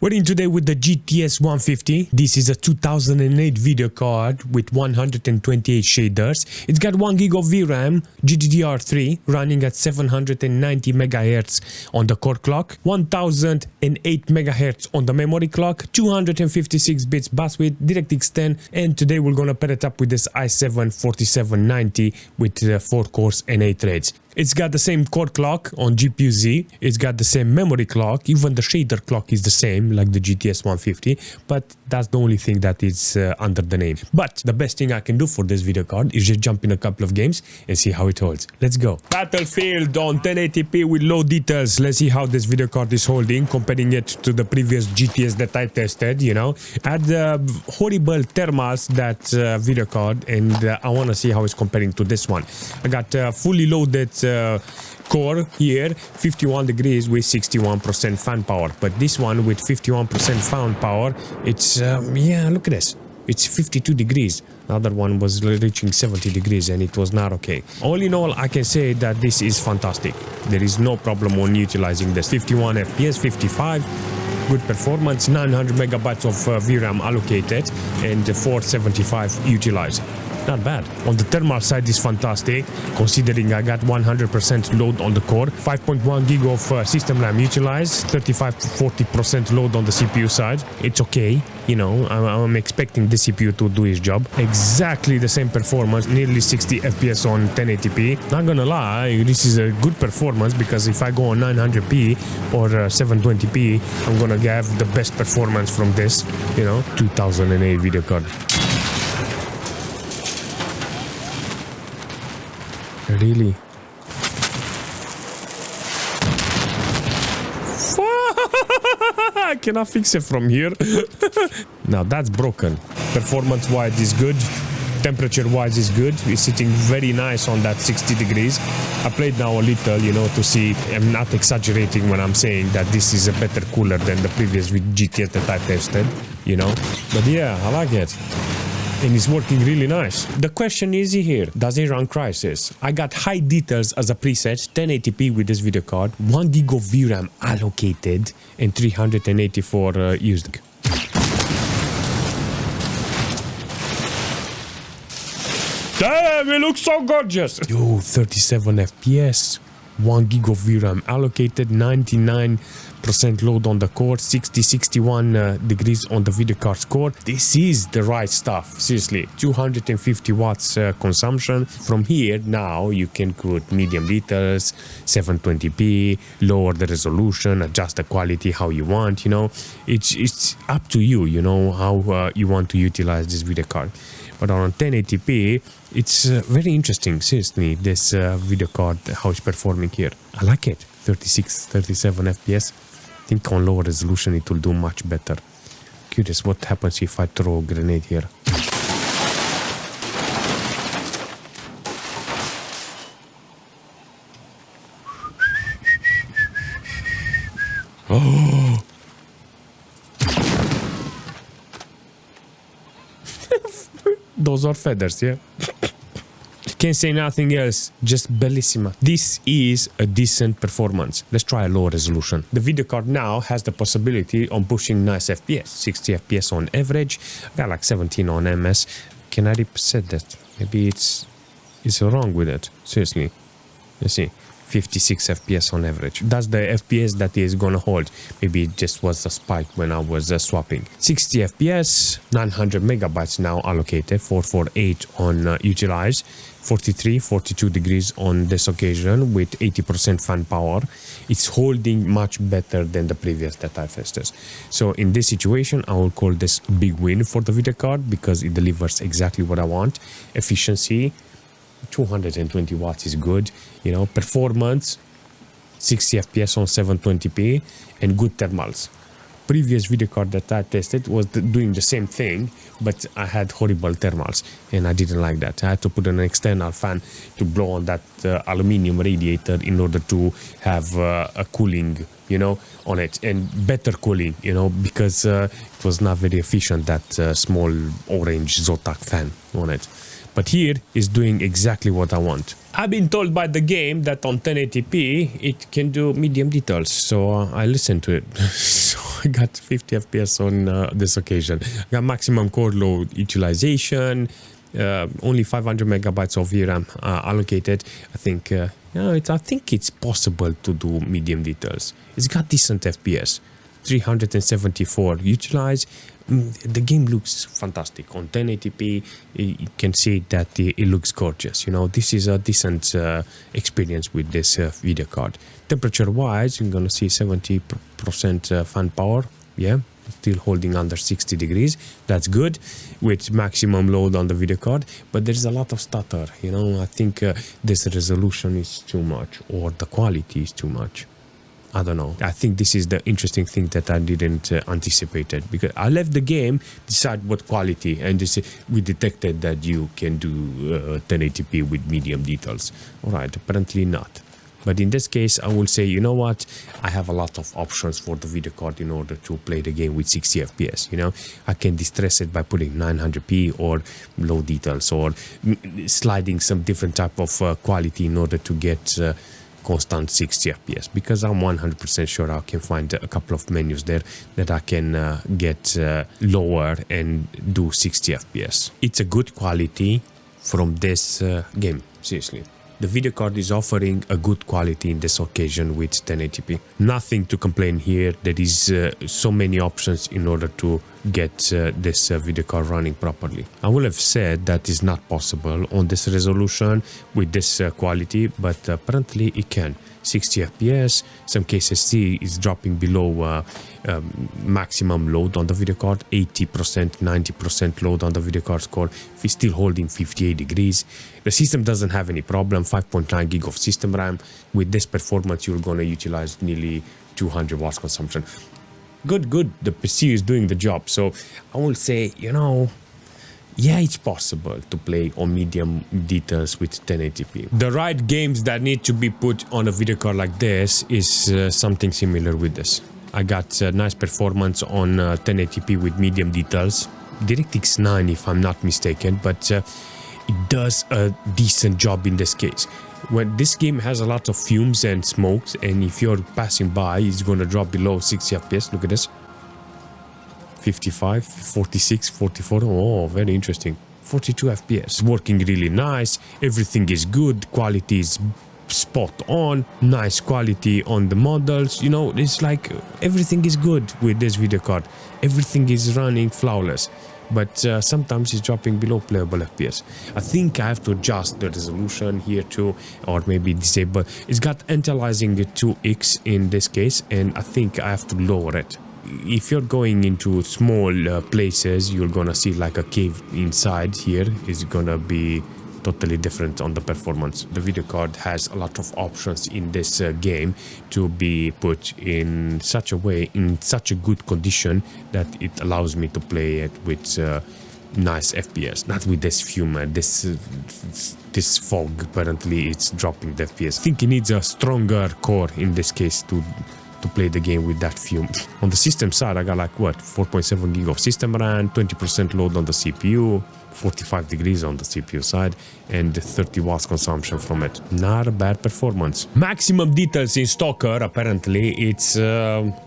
We're in today with the GTS 150. This is a 2008 video card with 128 shaders. It's got 1 gig of VRAM, GDDR3 running at 790 MHz on the core clock, 1008 MHz on the memory clock, 256 bits bus width, DirectX 10, and today we're gonna pair it up with this i7-4790 with 4 cores and 8 threads. It's got the same core clock on GPU Z, it's got the same memory clock, even the shader clock is the same like the GTS 150, but that's the only thing that is under the name. But the best thing I can do for this video card is just jump in a couple of games and see how it holds. Let's go. Battlefield on 1080p with low details. Let's see how this video card is holding, comparing it to the previous GTS that I tested, you know. I had horrible thermals that video card, and I want to see how it's comparing to this one. I got fully loaded core here, 51 degrees with 61% fan power, but this one with 51% fan power, it's yeah, look at this, it's 52 degrees. The other one was reaching 70 degrees and it was not okay. All in all, I can say that this is fantastic. There is no problem on utilizing this. 51 FPS, 55, good performance, 900 megabytes of VRAM allocated and 475 utilized. Not bad. On the thermal side is fantastic, considering I got 100% load on the core, 5.1 gig of system RAM utilized, 35 to 40% load on the CPU side. It's okay, you know, I'm expecting the CPU to do its job. Exactly the same performance, nearly 60 FPS on 1080p. Not gonna lie, this is a good performance, because if I go on 900p or 720p, I'm gonna have the best performance from this, you know. 2008 video card. Really? Can I fix it from here? Now that's broken. Performance wise is good. Temperature wise is good. It's sitting very nice on that 60 degrees. I played now a little, you know, to see. I'm not exaggerating when I'm saying that this is a better cooler than the previous GTS that I tested, you know. But yeah, I like it. And it's working really nice. The question is here, does it run Crysis? I got high details as a preset, 1080p with this video card, 1 gig of VRAM allocated, and 384 used. Damn, it looks so gorgeous! Yo, 37 FPS, 1 gig of VRAM allocated, 99% load on the core, 60-61 degrees on the video card score. This is the right stuff, seriously. 250 watts consumption. From here now you can put medium details, 720p, lower the resolution, adjust the quality how you want, you know. It's up to you, you know, how you want to utilize this video card. But on 1080p, it's very interesting, seriously, this video card, how it's performing here. I like it. 36, 37 FPS. I think on lower resolution it will do much better. Curious what happens if I throw a grenade here. Oh! Those are feathers, yeah? Can't say nothing else, just bellissima. This is a decent performance. Let's try a lower resolution. The video card now has the possibility on pushing nice FPS, 60 FPS on average. I got like 17 on MS. Can I reset that? Maybe it's wrong with it. Seriously. Let's see. 56 FPS on average. That's the FPS that is gonna hold. Maybe it just was a spike when I was swapping. 60 FPS, 900 megabytes now allocated, 448 on utilized, 43, 42 degrees on this occasion with 80% fan power. It's holding much better than the previous that I tested. So in this situation, I will call this a big win for the video card, because it delivers exactly what I want. Efficiency, 220 watts is good, you know. Performance, 60 FPS on 720p, and good thermals. Previous video card that I tested was doing the same thing, but I had horrible thermals and I didn't like that. I had to put an external fan to blow on that aluminium radiator in order to have a cooling, you know, on it, and better cooling, you know, because it was not very efficient, that small orange Zotac fan on it. But here is doing exactly what I want. I've been told by the game that on 1080p it can do medium details, so I listened to it. So I got 50 FPS on this occasion. I got maximum core load utilization, only 500 megabytes of VRAM allocated. I think I think it's possible to do medium details. It's got decent FPS, 374 utilized. The game looks fantastic on 1080p. You can see that it looks gorgeous. You know, this is a decent experience with this video card. Temperature wise, you're gonna see 70% fan power. Yeah, still holding under 60 degrees. That's good with maximum load on the video card, but there's a lot of stutter. You know, I think this resolution is too much, or the quality is too much. I don't know. I think this is the interesting thing that I didn't anticipate it, because I left the game, decide what quality, and we detected that you can do 1080p with medium details. All right, apparently not. But in this case, I will say, you know what? I have a lot of options for the video card in order to play the game with 60 FPS. You know, I can distress it by putting 900p or low details, or sliding some different type of quality in order to get constant 60 FPS, because I'm 100% sure I can find a couple of menus there that I can get lower and do 60 FPS. It's a good quality from this game, seriously. The video card is offering a good quality in this occasion with 1080p. Nothing to complain here. There is so many options in order to get this video card running properly. I would have said that is not possible on this resolution with this quality, but apparently it can. 60 FPS, some cases see is dropping below maximum load on the video card, 80%, 90% load on the video card score, still holding 58 degrees. The system doesn't have any problem, 5.9 gig of system RAM. With this performance, you're gonna utilize nearly 200 watts consumption. Good, the PC is doing the job. So I will say, you know, yeah, it's possible to play on medium details with 1080p. The right games that need to be put on a video card like this is something similar with this. I got nice performance on 1080p with medium details. DirectX 9 if I'm not mistaken, but it does a decent job in this case. When this game has a lot of fumes and smokes, and if you're passing by, it's gonna drop below 60 FPS. Look at this. 55, 46, 44. Oh, very interesting. 42 FPS. Working really nice. Everything is good. Quality is spot on. Nice quality on the models. You know, it's like everything is good with this video card. Everything is running flawless. But sometimes it's dropping below playable FPS. I think I have to adjust the resolution here too, or maybe disable. It's got anti-aliasing 2x in this case, and I think I have to lower it. If you're going into small places, you're gonna see like a cave inside. Here is gonna be totally different on the performance. The video card has a lot of options in this game to be put in such a way, in such a good condition, that it allows me to play it with nice FPS, not with this fume, this fog. Apparently it's dropping the FPS. I think it needs a stronger core in this case to play the game with that fume. On the system side, I got like what, 4.7 gig of system RAM, 20% load on the CPU, 45 degrees on the CPU side, and 30 watts consumption from it. Not a bad performance. Maximum details in S.T.A.L.K.E.R, apparently it's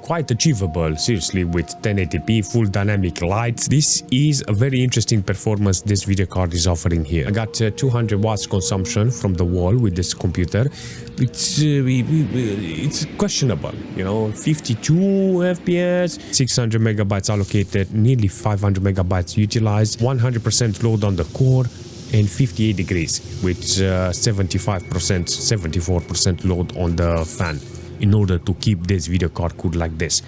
quite achievable, seriously, with 1080p, full dynamic lights. This is a very interesting performance this video card is offering here. I got 200 watts consumption from the wall with this computer. It's questionable, you know, 52 FPS, 600 megabytes allocated, nearly 500 megabytes utilized, 100% load on the core, and 58 degrees with 75%, 74% load on the fan in order to keep this video card cool like this.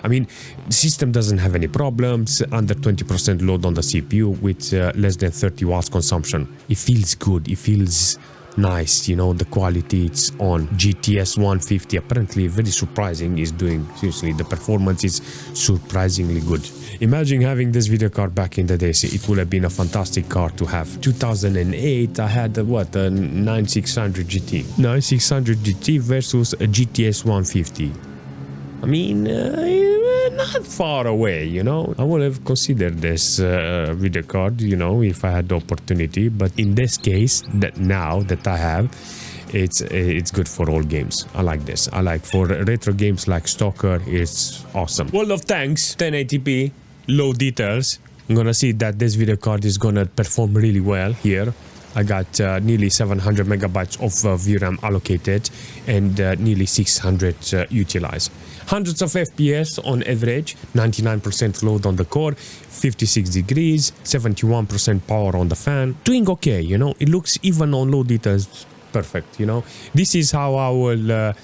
I mean, the system doesn't have any problems, under 20% load on the CPU with less than 30 watts consumption. It feels good, it feels nice, you know, the quality it's on. GTS 150, apparently very surprising, is doing, seriously, the performance is surprisingly good. Imagine having this video card back in the days. It would have been a fantastic card to have. 2008 I had what, a 9600 GT. 9600 GT versus a GTS 150. I mean, not far away, you know. I would have considered this video card, you know, if I had the opportunity. But in this case, that now that I have, it's good for all games. I like this. I like for retro games like S.T.A.L.K.E.R. It's awesome. World of Tanks 1080p, low details. I'm gonna see that this video card is gonna perform really well here. I got nearly 700 megabytes of VRAM allocated and nearly 600 utilized. Hundreds of FPS on average, 99% load on the core, 56 degrees, 71% power on the fan. Doing okay, you know, it looks even on low details perfect, you know. This is how I will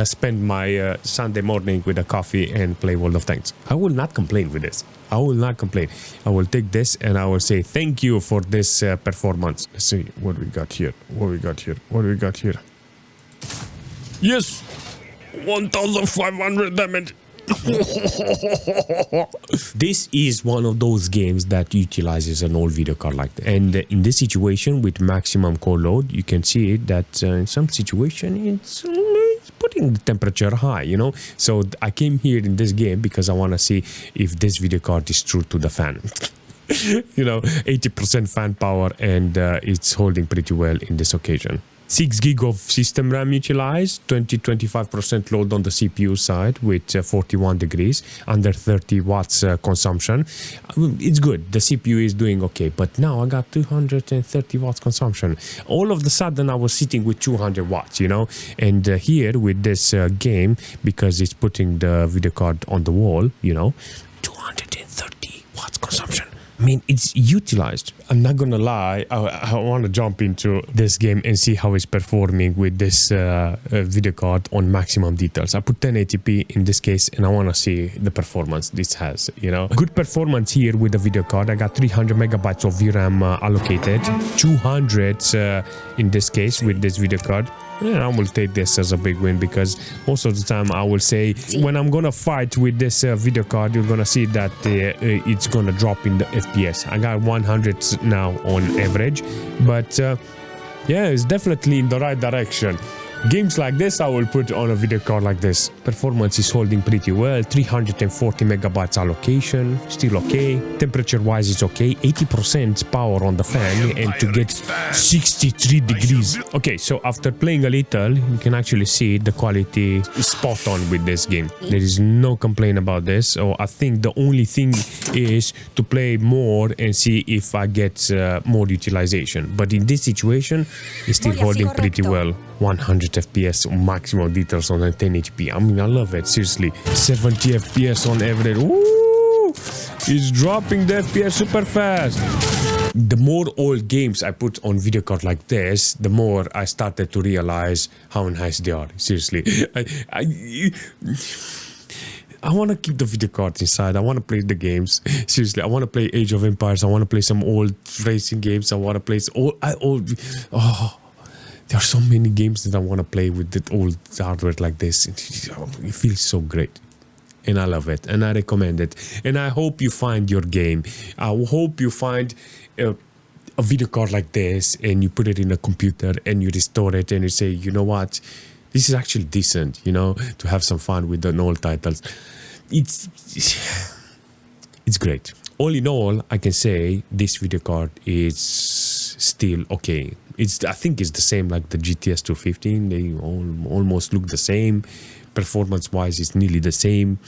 spend my Sunday morning with a coffee and play World of Tanks. I will not complain with this. I will not complain. I will take this and I will say thank you for this performance. Let's see what we got here. What we got here. What we got here. Yes! 1500 damage. This is one of those games that utilizes an old video card like that. And in this situation with maximum core load, you can see that in some situation it's putting the temperature high, you know. So I came here in this game because I want to see if this video card is true to the fan. You know, 80% fan power, and it's holding pretty well in this occasion. 6 gig of system RAM utilized, 20-25% load on the CPU side with 41 degrees, under 30 watts consumption. It's good. The CPU is doing okay, but now I got 230 watts consumption. All of the sudden I was sitting with 200 watts, you know, and here with this game, because it's putting the video card on the wall, you know, 230 watts consumption. I mean, it's utilized. I'm not gonna lie, I want to jump into this game and see how it's performing with this video card on maximum details. I put 1080p in this case and I want to see the performance this has, you know. Good performance here with the video card. I got 300 megabytes of VRAM allocated, 200 in this case with this video card. Yeah, I will take this as a big win, because most of the time I will say when I'm gonna fight with this video card, you're gonna see that it's gonna drop in the FPS. I got 100 now on average, but yeah, it's definitely in the right direction. Games like this I will put on a video card like this. Performance is holding pretty well. 340 megabytes allocation, still okay. Temperature wise it's okay. 80% power on the fan and to get 63 degrees. Okay, so after playing a little, you can actually see the quality is spot on with this game. There is no complaint about this. So I think the only thing is to play more and see if I get more utilization. But in this situation, it's still holding pretty well. 100 FPS maximum details on a 1080p. I mean, I love it, seriously. 70 FPS on average. Ooh, it's dropping the FPS super fast. The more old games I put on video card like this, the more I started to realize how nice they are. Seriously. I want to keep the video cards inside. I want to play the games. Seriously, I want to play Age of Empires. I want to play some old racing games. I want to play there are so many games that I want to play with the old hardware like this. It feels so great. And I love it. And I recommend it. And I hope you find your game. I hope you find a video card like this and you put it in a computer and you restore it and you say, you know what? This is actually decent, you know, to have some fun with the old titles. It's great. All in all, I can say this video card is still okay. I think it's the same like the GTS 215. They almost look the same. Performance-wise, it's nearly the same.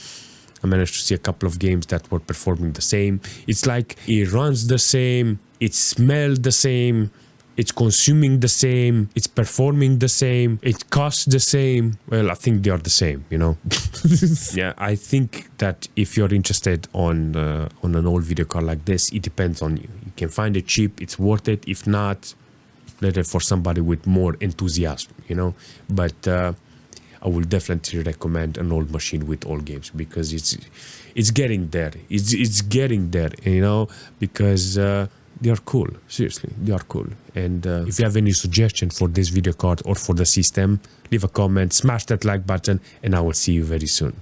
I managed to see a couple of games that were performing the same. It's like it runs the same, it smells the same, it's consuming the same, it's performing the same, it costs the same. Well, I think they are the same, you know. Yeah, I think that if you're interested on an old video card like this, it depends on you. You can find it cheap, it's worth it. If not, let it for somebody with more enthusiasm, you know. But I will definitely recommend an old machine with old games, because it's getting there. It's getting there, you know, because they are cool. Seriously, they are cool. And if you have any suggestion for this video card or for the system, leave a comment, smash that like button, and I will see you very soon.